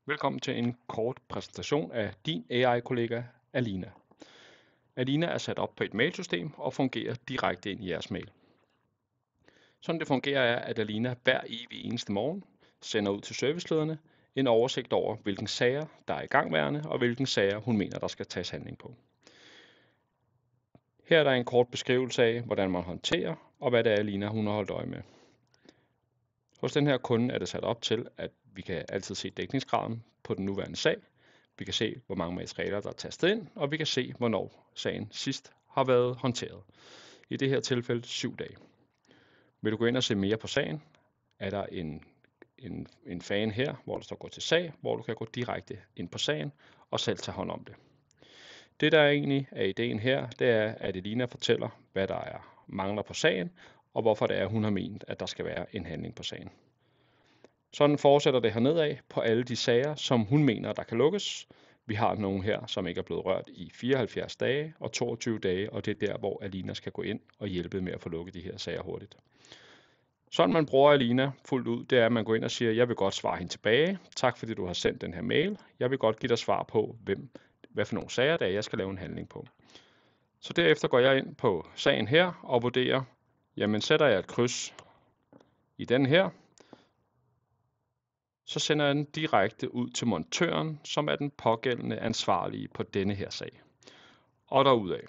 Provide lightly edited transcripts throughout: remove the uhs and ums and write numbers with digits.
Velkommen til en kort præsentation af din AI-kollega Alina. Alina er sat op på et mailsystem og fungerer direkte ind i jeres mail. Sådan det fungerer er, at Alina hver evig eneste morgen sender ud til servicelederne en oversigt over, hvilke sager der er i gangværende og hvilke sager hun mener, der skal tages handling på. Her er der en kort beskrivelse af, hvordan man håndterer og hvad det er, Alina hun har holdt øje med. Hos den her kunde er det sat op til, at vi kan altid se dækningsgraden på den nuværende sag. Vi kan se, hvor mange materialer, der er tastet ind, og vi kan se, hvornår sagen sidst har været håndteret. I det her tilfælde 7 dage. Vil du gå ind og se mere på sagen, er der en fan her, hvor der står gå til sag, hvor du kan gå direkte ind på sagen og selv tage hånd om det. Det, der egentlig er ideen her, det er, at Elina fortæller, hvad der er mangler på sagen, og hvorfor det er, hun har ment, at der skal være en handling på sagen. Sådan fortsætter det hernede af på alle de sager, som hun mener, der kan lukkes. Vi har nogle her, som ikke er blevet rørt i 74 dage og 22 dage, og det er der, hvor Alina skal gå ind og hjælpe med at få lukket de her sager hurtigt. Sådan man bruger Alina fuldt ud, det er, at man går ind og siger, jeg vil godt svare hende tilbage. Tak fordi du har sendt den her mail. Jeg vil godt give dig svar på, hvad for nogle sager der er, jeg skal lave en handling på. Så derefter går jeg ind på sagen her og vurderer, jamen sætter jeg et kryds i den her, så sender jeg den direkte ud til montøren, som er den pågældende ansvarlige på denne her sag. Og derudad.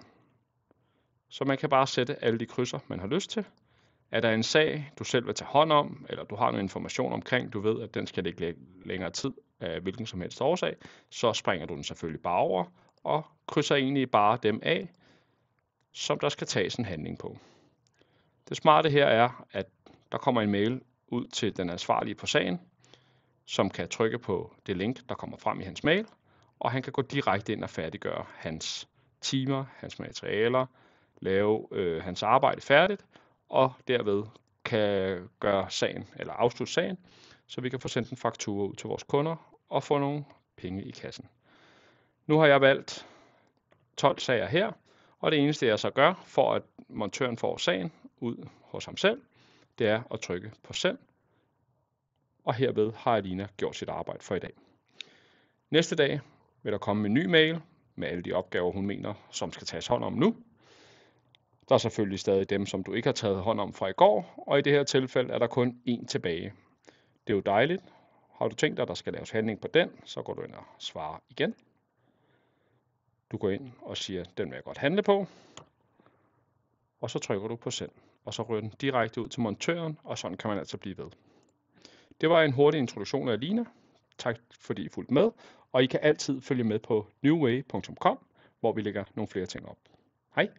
Så man kan bare sætte alle de krydser, man har lyst til. Er der en sag, du selv vil tage hånd om, eller du har noget information omkring, du ved, at den skal ligge længere tid af hvilken som helst årsag, så springer du den selvfølgelig bare over, og krydser egentlig bare dem af, som der skal tages en handling på. Det smarte her er, at der kommer en mail ud til den ansvarlige på sagen, som kan trykke på det link, der kommer frem i hans mail, og han kan gå direkte ind og færdiggøre hans timer, hans materialer, lave hans arbejde færdigt, og derved kan gøre sagen, eller afslutte sagen, så vi kan få sendt en faktura ud til vores kunder og få nogle penge i kassen. Nu har jeg valgt 12 sager her, og det eneste jeg så gør, for at montøren får sagen ud hos ham selv, det er at trykke på send, og herved har Alina gjort sit arbejde for i dag. Næste dag vil der komme en ny mail med alle de opgaver, hun mener, som skal tages hånd om nu. Der er selvfølgelig stadig dem, som du ikke har taget hånd om fra i går, og i det her tilfælde er der kun én tilbage. Det er jo dejligt. Har du tænkt dig, at der skal laves handling på den, så går du ind og svarer igen. Du går ind og siger, den vil jeg godt handle på, og så trykker du på send, og så ryger den direkte ud til montøren, og sådan kan man altså blive ved. Det var en hurtig introduktion af Alina. Tak fordi I fulgte med, og I kan altid følge med på newway.com, hvor vi lægger nogle flere ting op. Hej!